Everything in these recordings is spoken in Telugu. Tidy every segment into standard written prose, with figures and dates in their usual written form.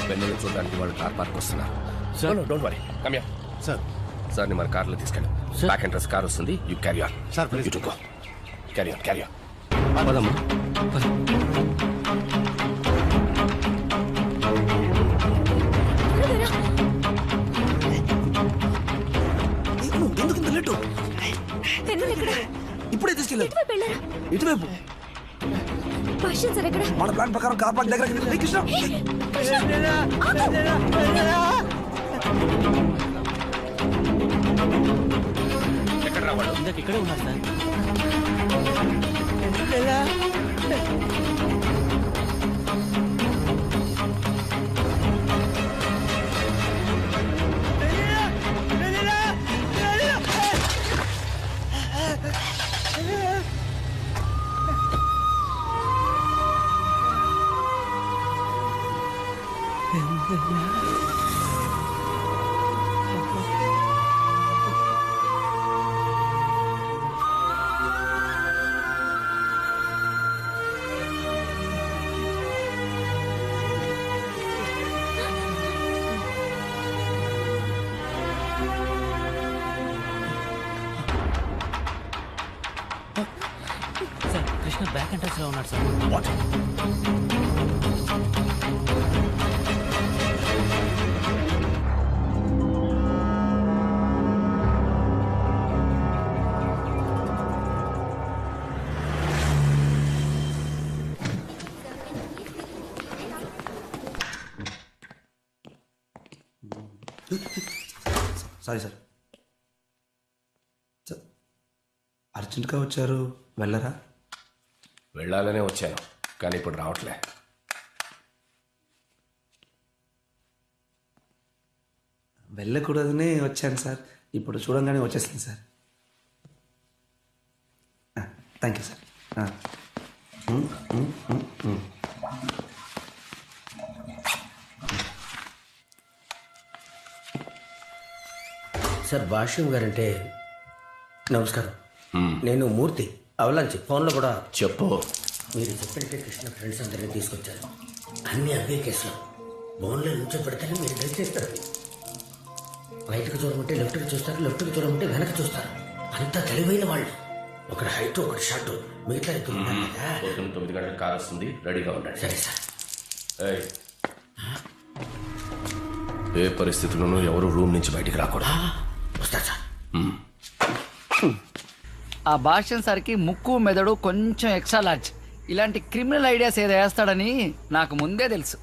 వెన్నెల చూడడానికి వాళ్ళు కార్ పార్క్ వస్తున్నారు. Don't worry, come here. Sir ని మన కార్లో తీసుకెళ్ళి బ్యాక్ ఎంట్రన్స్ కార్ వస్తుంది. You carry on sir, please you go. Carry on. పదమ్మా. ఇప్పుడే తీసుకెళ్ళారు. ఇటువైపు మన ప్లాన్ ప్రకారం కార్ పార్క్ దగ్గర కృష్ణ. ఎక్కడ రావాడు? ఇక్కడే ఉన్నారు sir. Sir Krishna back entrance లో ఉన్నాడు సార్. వాట్? Sorry sir. అర్జెంట్గా వచ్చారు, వెళ్ళరా? వెళ్ళాలనే వచ్చాను, కానీ ఇప్పుడు రావట్లే. వెళ్ళకూడదనే వచ్చాను సార్. ఇప్పుడు చూడంగానే వచ్చేసింది sir. Thank you sir. Sir Bhashyam guarantee నమస్కారం. నేను మూర్తి అవలాంచి ఫోన్లో కూడా చెప్పు. మీరు చెప్పంటే కృష్ణ ఫ్రెండ్స్ అందరినీ తీసుకొచ్చారు. అన్నీ అవే కేసులో బోన్లో నుంచో పెడితేనే మీరు డ్రైవ్ చేస్తారు. రైట్కి చూడమంటే లెఫ్ట్కి చూస్తారు, లెఫ్ట్కి చూడమంటే వెనక్కి చూస్తారు. అంతా తెలివైన వాళ్ళు. ఒకటి హైట్, ఒకటి షార్ట్, మిగతా 9 గంటలకు కార్ వస్తుంది, రెడీగా ఉండండి. సరే సార్. ఏ పరిస్థితుల్లోనూ ఎవరు రూమ్ నుంచి బయటికి రాకూడదు. వస్తా సార్. ఆ భాష్యం సార్కి ముక్కు మెదడు కొంచెం ఎక్స్ట్రా లార్జ్. ఇలాంటి క్రిమినల్ ఐడియాస్ ఏదో వేస్తాడని నాకు ముందే తెలుసు.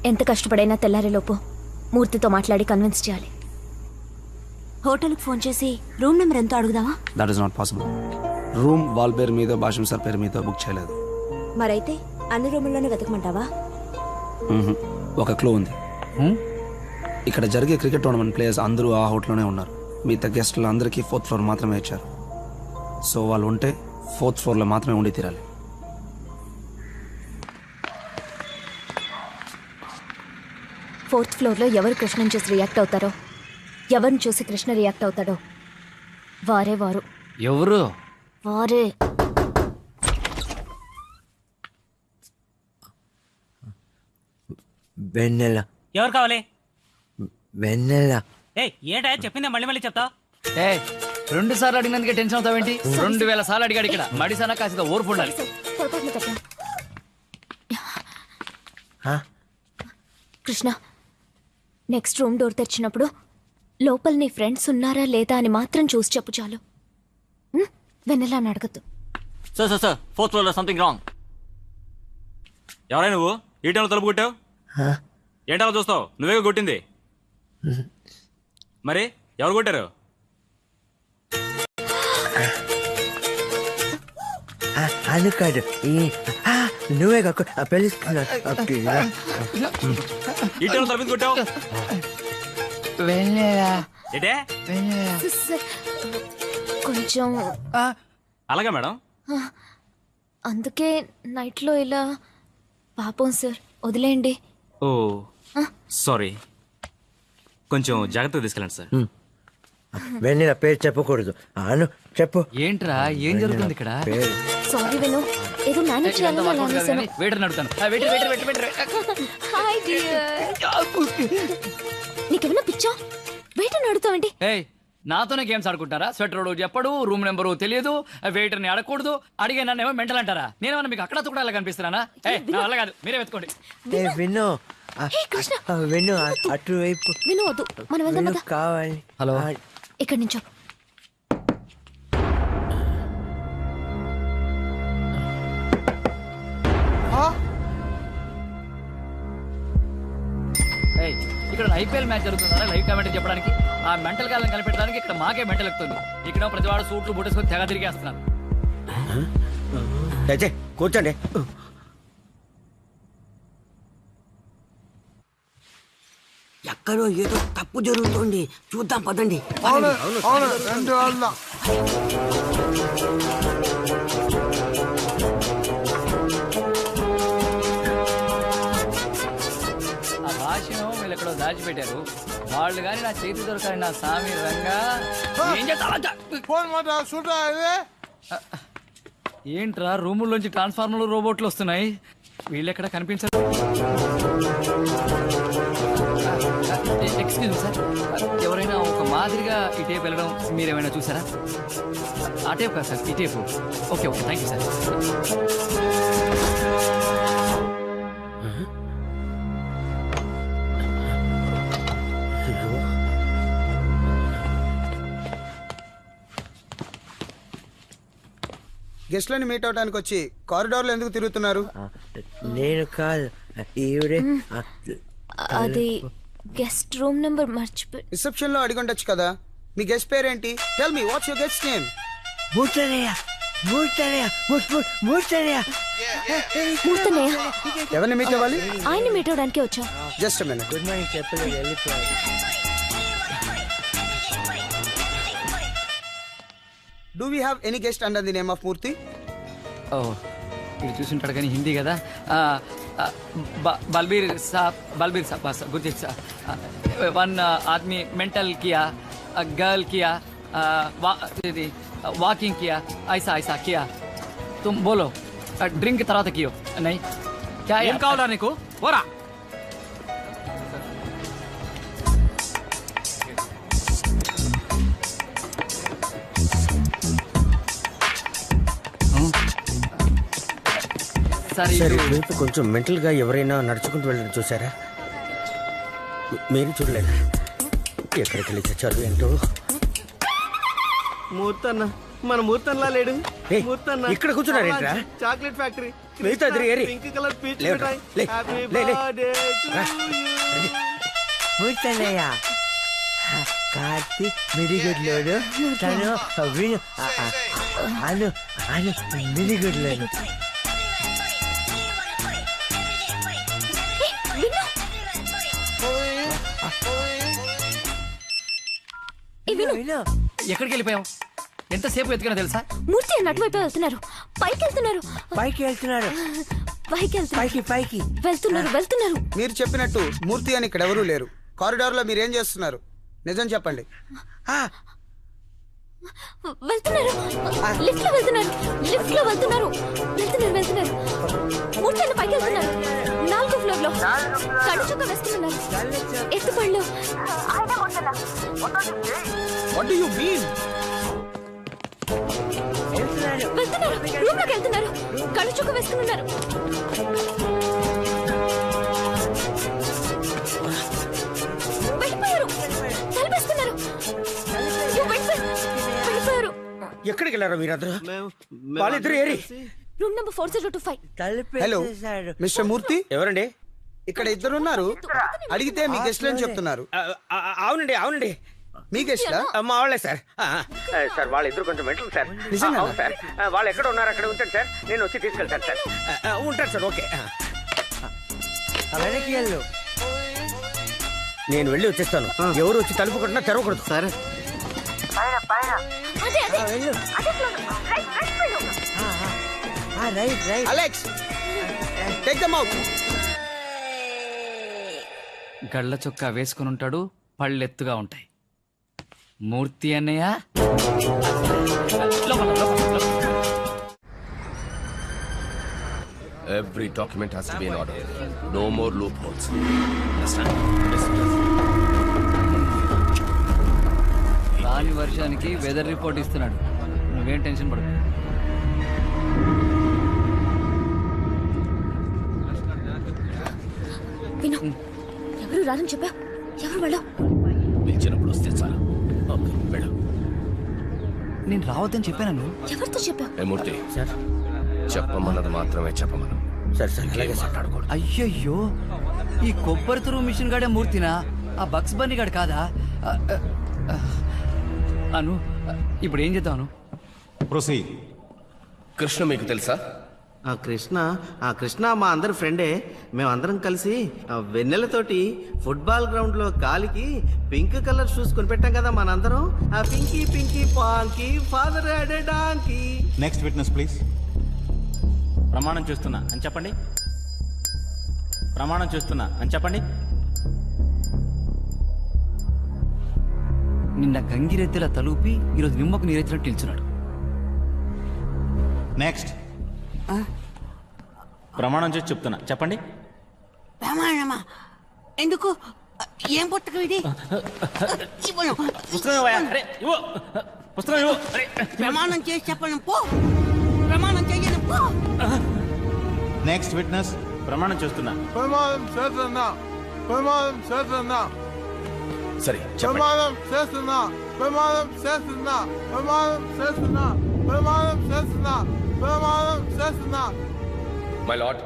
ఎంత కష్టపడైనా తెల్లారేలోపు మూర్తితో మాట్లాడి కన్విన్స్ చేయాలి. హోటల్కి ఫోన్ చేసి రూమ్ నెంబర్ ఎంతో అడుగుదామా? That is not possible. Room వాల్ పేరు మీద, భాష్యం సార్ పేరు మీద బుక్ చేయలేదు. మరైతే అన్ని రూముల్లోనే వెతకమంటావా? ఒక క్లూ ఉంది. ఇక్కడ జరిగే క్రికెట్ టోర్నమెంట్ ప్లేయర్స్ అందరూ ఆ హోటల్లోనే ఉన్నారు. మిగతా గెస్టులు అందరికీ 4th ఫ్లోర్ మాత్రమే ఇచ్చారు. సో వాళ్ళు ఉంటే 4th ఫ్లోర్లో మాత్రమే ఉండి తీరాలి. ఫోర్త్ ఫ్లోర్లో ఎవరు కృష్ణని చూసి రియాక్ట్ అవుతారో, ఎవరిని చూసి కృష్ణ రియాక్ట్ అవుతాడో వారే వారు. ఎవరు? వారే. వెన్నెల. ఎవరు కావాలి? వెన్నెల. ఏంటా చెప్పిందే మళ్ళీ మళ్ళీ చెప్తావు? 2 సార్లు అడిగినందుకే టెన్షన్ అవుతావేంటి? 2000 సార్లు అడిగాడు ఇక్కడ. మడిసానా కాస్త ఓర్పు ఉండాలి. కృష్ణ, నెక్స్ట్ రూమ్ డోర్ తెరిచినప్పుడు లోపల నీ ఫ్రెండ్స్ ఉన్నారా లేదా అని మాత్రం చూసి చెప్పు చాలు. వెన్నెలా అని అడగద్దు. సార్ 4th ఫ్లోర్ లో సంథింగ్ రాంగ్. ఎవరై నువ్వు? ఈ టైంలో తలుపు కొట్టావు? ఏంటలా చూస్తావు? నువ్వే కొట్టింది. మరి ఎవరు కొట్టారు? అనుకాడు, నువ్వే పిలుస్తున్నా. ఈ టైంలో తలుపు కొట్టావు? ఏంటే? కొంచెం అలాగా మేడం. అందుకే నైట్లో ఇలా. పాపం సార్, వదిలేయండి. ఓ సారీ. కొంచెం జాగ్రత్తగా తీసుకెళ్ళండి సార్. వెన్నెల పేరు చెప్పకూడదు. అను చెప్పు ఏంట్రా ఏం జరుగుతుంది ఇక్కడ? పేరు. సారీ విను, ఏదో మేనేజ్ ఇదంతా చేయాలని వర్కౌట్ కాదు అనేసాను. కానీ వెయిటర్ నడుతాను. Hi dear. నీకేమైనా పిచ్చా? బయట నడుతావేంటి? ఏయ్, నాతోనే గేమ్స్ ఆడుకుంటారా? స్వెటర్ చెప్పడు, రూమ్ నెంబరు తెలియదు, వెయిటర్ ని అడగకూడదు, అడిగే నన్ను ఏమో మెంటల్ అంటారా? నేనేమన్నా మీకు అక్కడ కూడా కనిపిస్తున్నానా? నా వల్ల కాదు, మీరే వెతుకోండి. ఏ విను. హే కృష్ణ, విను అటువైపు విను వద్దు, మనం వెళ్దాం విను పద. కావాలి. హలో. ఇక్కడి నుంచో. ఏయ్, ఇక్కడ ఐపీఎల్ మ్యాచ్ జరుగుతుందా లైవ్ కామెంట్ చెప్పడానికి? ఆ మెంటల్ గాలను కనిపెట్టడానికి ఇక్కడ మాకే మెంటల్ ఎక్కుతుంది. ఇక్కడ ప్రతివాడు సూట్లు బుట్టేసుకొని తెగ తిరిగేస్తున్నారు. దయచే కూర్చోండి. ఎక్కడో ఏదో తప్పు జరుగుతోంది, చూద్దాం పదండి. ఆ భాషను వీళ్ళు ఎక్కడో దాచిపెట్టారు. వాళ్ళు కానీ నా చేతి దొరకాలి. నా సామి రంగా ఏం చేస్తా? ఏంట్రా రూముల్లోంచి ట్రాన్స్ఫార్మర్లు రోబోట్లు వస్తున్నాయి. వీళ్ళు ఎక్కడ కనిపించరు. ఎక్స్క్యూజ్ మీ సార్, ఎవరైనా ఒక మాదిరిగా ఈ టేప్ వెళ్ళడం మీరేమైనా చూసారా? ఆ టేప్ కాదు సార్, ఈ tape. Okay okay, thank you sir. గెస్ట్లని మీట్ అవడానికి వచ్చి కారిడార్లో ఎందుకు తిరుగుతున్నారు? నేను కాదు, ఈవిడే. అది గెస్ట్ రూమ్ నెంబర్ మర్చిపోయి. రిసెప్షన్ లో అడిగి ఉండొచ్చు కదా. మీ గెస్ట్ పేరేంటి? Tell me what's your guest name? Murthanayya, Murthanayya, Murthanayya. Murthanayya, ఎవరిని మీట్ అవ్వాలి? ఆయన్ని మీట్ అవడానికి వచ్చా. Just minute. గుడ్ మార్నింగ్ చెప్పలేదు, వెళ్ళిపోయాడు. Do we have any guest under the name of Murthy? ఓ, ఇది చూసుంటాడు కానీ హిందీ కదా. బల్బీర్ సాబ్ గుర్తించ वन आदमी मेंटल किया, गर्ल किया, वॉकिंग किया, ऐसा ऐसा किया. तुम बोलो ड्रिंक తర్వాత कियो नहीं क्या? ఏం కావాలా నీకు? పోరా. సరే సార్ ఇటువైపు కొంచెం మెంటల్ గా ఎవరైనా నడుచుకుంటూ వెళ్ళడం చూసారా? మీరు చూడలేదు. ఎక్కడికి వెళ్ళి చచ్చారు ఏంటో. మూర్తన్న, మన మూర్తన్లా లేడు. ఏయ్, ఇక్కడ కూర్చున్నారేంట్రా? Chocolate factory. మిగతా ఇద్దరు ఏరి. పింక్ కలర్ పీచ్ లే, మిఠాయి. లే, హ్యాపీ లే, లే. బర్త్డే టు రా. యు. మూర్తన్నయ్య, కార్తీ మిడిగుడ్లోడు. తను విను, అను అను మిడిగుడ్లోడు. విను, ఎక్కడికి వెళ్ళిపోయావు? ఎంతసేపు ఎత్తుకున్నా తెలుసా? మూర్తి అన్న అటువైపు వెళ్తున్నారు. పైకి వెళ్తున్నారు. పైకి వెళ్తున్నాడు. పైకి వెళ్తున్నారు. పైకి పైకి వెళ్తున్నారు వెళ్తున్నారు. మీరు చెప్పినట్టు మూర్తి అని ఇక్కడ ఎవరూ లేరు. కారిడార్ లో మీరు ఏం చేస్తున్నారు? నిజం చెప్పండి. వెళ్తున్నారు. లిఫ్ట్ లో వెళ్తున్నారు. లిఫ్ట్ లో వెళ్తున్నారు. వెళ్తున్నారు వెళ్తున్నారు. మూర్తి అన్న పైకి వెళ్తున్నారు. 4వ ఫ్లోర్ లో కళ్ళు చొక్క వేసుకున్నారు. ఎత్తుపళ్ళు. What do you mean? వెళ్తున్నారు. రూమ్ లోకి వెళ్తున్నారు. కళ్ళు చొక్క వేసుకున్నారు. వెళ్ళిపోయారు. తలపేసుకున్నారు. వెళ్ళిపోయారు. ఎక్కడికి వెళ్ళారా మీరందరూ? వాళ్ళిద్దరు ఏరి. Room number 4025. హలో మిస్టర్ మూర్తి, ఎవరండి? ఇక్కడ ఇద్దరు ఉన్నారు. అడిగితే మీ గెస్ట్లు అని చెప్తున్నారు. అవునండి అవునండి, మీ గెస్ట్లా? మా వాళ్ళే సార్. సార్ వాళ్ళిద్దరు కొంచెం మెంటల్ సార్. నిజంగా? అవును సార్. వాళ్ళు ఎక్కడ ఉన్నారు అక్కడ ఉంచండి సార్, నేను వచ్చి తీసుకెళ్తాను సార్. ఉంటాను సార్. ఓకే, వెనక్కి వెళ్ళు. నేను వెళ్ళి వచ్చేస్తాను. ఎవరు వచ్చి తలుపు కొట్టినా తెరవకూడదు. సరే. అదే అదే వెళ్ళు. అదే floor. Right right. Alex, take them out. గళ్ళ చొక్కా వేసుకుని ఉంటాడు, పళ్ళెత్తుగా ఉంటాయి. మూర్తి అన్నయ్య లోపల, లోపల, లోపల. Every document has to be in order. No more loopholes. Understand? Yes, yes. రాని వర్షానికి వెదర్ రిపోర్ట్ ఇస్తున్నాడు. నువ్వేం టెన్షన్ పడకు. విను, ఎవరు రారని చెప్పా? ఎవరు వాళ్ళు? పిలిచినప్పుడు వస్తే చాలు. ఓకే, వెళ్ళు. నేను రావద్దని చెప్పాను. ఎవరితో చెప్పా? ఏ మూర్తి సార్, చెప్పమన్నది మాత్రమే చెప్పమను. సార్ సార్ అలాగే సార్. మాట్లాడకూడదు. అయ్యయ్యో, ఈ కొబ్బరి తురుము మిషన్ గాడే మూర్తినా? ఆ బక్స్ బన్నీ గాడు కాదా? అను, ఇప్పుడు ఏం చేద్దాం అను? ప్రొసీడ్. కృష్ణ మీకు తెలుసా? కృష్ణ మా అందరి ఫ్రెండే. మేమందరం కలిసి వెన్నెలతోటి ఫుట్బాల్ గ్రౌండ్ లో కాలికి పింక్ కలర్ షూస్ కొనిపెట్టాం కదా మనందరం. ఆ Pinky pinky ponky father donkey. Next witness please. ప్రమాణం చేస్తున్నా అని చెప్పండి. ప్రమాణం చేస్తున్నా అని చెప్పండి. నిన్న గంగిరెద్దుల తలూపి ఈరోజు నిమ్మకు నీరెత్తినట్టు నిల్చున్నాడు. నెక్స్ట్. ప్రమాణం చేసి చెప్తున్నా చెప్పండి. ప్రమాణమా? ఎందుకు? ఏం పుట్టకు ఇది? పుస్తకం ఇవ్వయా? అరే, ఇవ్వు. పుస్తకం ఇవ్వు. అరే. ప్రమాణం చేసి చెప్పను పో. ప్రమాణం చేయను పో. Next witness. ప్రమాణం చేస్తున్నా. ప్రమాదం చేస్తున్నా. ప్రమాదం చేస్తున్నా. సరే చెప్పండి. ప్రమాదం చేస్తున్నా. ప్రమాదం చేస్తున్నా. ప్రమాదం చేస్తున్నా. ప్రమాదం చేస్తున్నా. ప్రమాదం చేస్తున్నా. మై లార్డ్,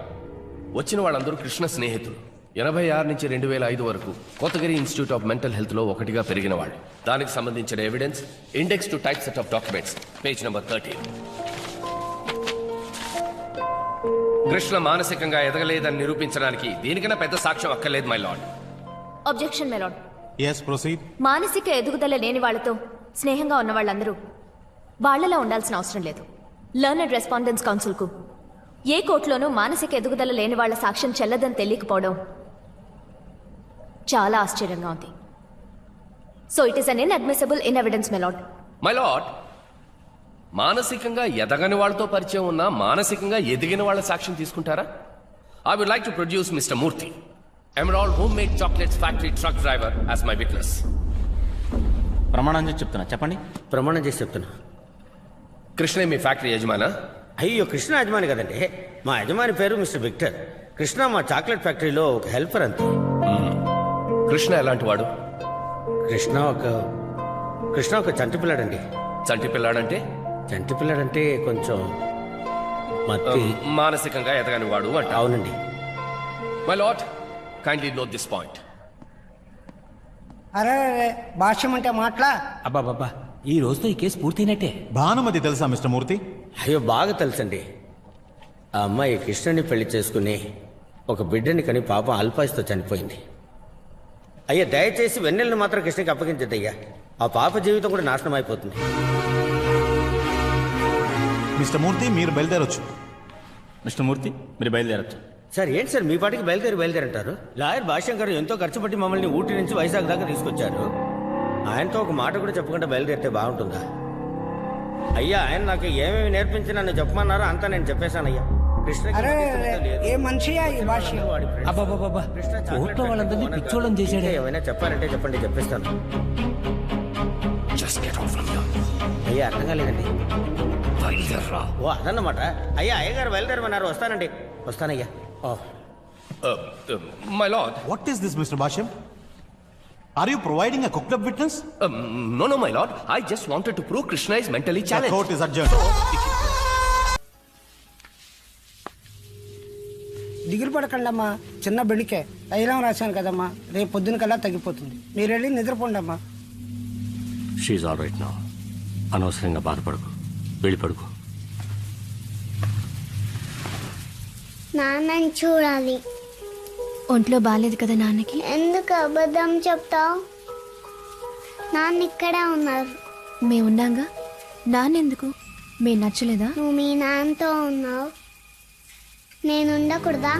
వచ్చిన వాళ్ళందరూ కృష్ణ స్నేహితులు. 86 నుంచి 2005 వరకు Kothagiri institute of mental health లో ఒకటిగా పెరిగిన వాళ్ళు. దానికి సంబంధించిన evidence index to type set of documents, page number 13. Krishna మానసికంగా ఎదగలేదని నిరూపించడానికి దీనికన్నా పెద్ద సాక్ష్యం అక్కర్లేదు my lord. Objection milord. Yes proceed. మానసిక ఎదుగుదల లేని వాళ్ళతో స్నేహంగా ఉన్న వాళ్ళందరూ వాళ్ళలా ఉండాల్సిన అవసరం లేదు. లర్నర్డ్ రెస్పాండెన్స్ కౌన్సిల్కు ఏ కోర్టులోనూ మానసిక ఎదుగుదల లేని వాళ్ళ సాక్ష్యం చెల్లదని తెలియకపోవడం చాలా ఆశ్చర్యంగా ఉంది. So it is un inadmissible in evidence milord. My lord, మానసికంగా ఎదగని వాళ్ళతో పరిచయం ఉన్న మానసికంగా ఎదిగిన వాళ్ళ సాక్ష్యం తీసుకుంటారా? I would like to produce mister Murthy, emerald home made chocolates factory truck driver, as my witness. ప్రమాణం చేసి చెప్తున్నా చెప్పండి. ప్రమాణం చేసి చెప్తున్నా. కృష్ణ మీ ఫ్యాక్టరీ యజమానా? అయ్యో, కృష్ణ యజమాని కదండి. మా యజమాని పేరు మిస్టర్ విక్టర్. కృష్ణ మా చాక్లెట్ ఫ్యాక్టరీలో ఒక హెల్పర్ అంతే. కృష్ణ ఎలాంటి వాడు? కృష్ణ ఒక చంటి పిల్లాడండి. చంటి పిల్లాడంటే? చంటి పిల్లాడంటే కొంచెం మత్తి. మానసికంగా ఎదగని వాడు అంట. అవునండి. My lord, kindly note this point. అరే భాష్యం అంటే మాట్లా. అబ్బాబాబా, ఈ రోజుతో ఈ కేసు పూర్తయినట్టే. భానుమతి తెలుసా మిస్టర్ మూర్తి? అయ్యో, బాగా తెలుసండి. ఆ అమ్మాయి కృష్ణని పెళ్లి చేసుకుని ఒక బిడ్డని కని పాపం అల్పాయుస్తో చనిపోయింది. అయ్యా, దయచేసి వెన్నెలను మాత్రం కృష్ణకి అప్పగించద్దయ్యా. ఆ పాప జీవితం కూడా నాశనం అయిపోతుంది. మిస్టర్ మూర్తి మీరు బయలుదేరొచ్చు. మిస్టర్ మూర్తి మీరు బయలుదేరచ్చు. సార్ ఏంటి సార్ మీ పాటికి బయలుదేరంటారు? లాయర్ భాష్యం గారు ఎంతో ఖర్చు పట్టి మమ్మల్ని ఊటీ నుంచి వైజాగ్ దాకా తీసుకొచ్చారు. ఆయనతో ఒక మాట కూడా చెప్పకుండా బయలుదేరితే బాగుంటుందా? అయ్యా, ఆయన నాకు ఏమేమి నేర్పించి నన్ను చెప్పమన్నారో అంతా నేను చెప్పేశానయ్యా. ఏ మనిషియా ఈ భాష్యం? పిచ్చోళ్ళని చేసాడు. ఏమైనా చెప్పారంటే చెప్పండి, చెప్పేస్తాను. Just get out from here. అయ్యా, అర్థం కాలేదండి. బయలుదేరరా. ఓ అదన్నమాట. అయ్యా, అయ్యగారు బయలుదేరమన్నారు. వస్తానండి. వస్తానయ్యా. My lord. What is this mister Bhashyam? Are you providing a cooked up witness? No, my lord. I just wanted to prove Krishna is mentally challenged. Court is adjourned. దిగులు పడకండమ్మా, చిన్న బిడికే తైలం రాశాను కదమ్మా. రేపు పొద్దున కల్లా తగ్గిపోతుంది. మీరు వెళ్ళి నిద్రపోండి అమ్మా. She's all right now. అనవసరంగా బాధపడకు, వెళ్ళి పడుకో. నాన్నని చూడాలి. ఒంట్లో బాగాలేదు కదా నాన్నకి? ఎందుకు అబద్ధం చెప్తావు? నాన్న ఇక్కడే ఉన్నారు. మేమున్నాగా. నాన్నెందుకు? మే నచ్చలేదా? నువ్వు మీ నాన్నతో ఉన్నావు, నేను ఉండకూడదా?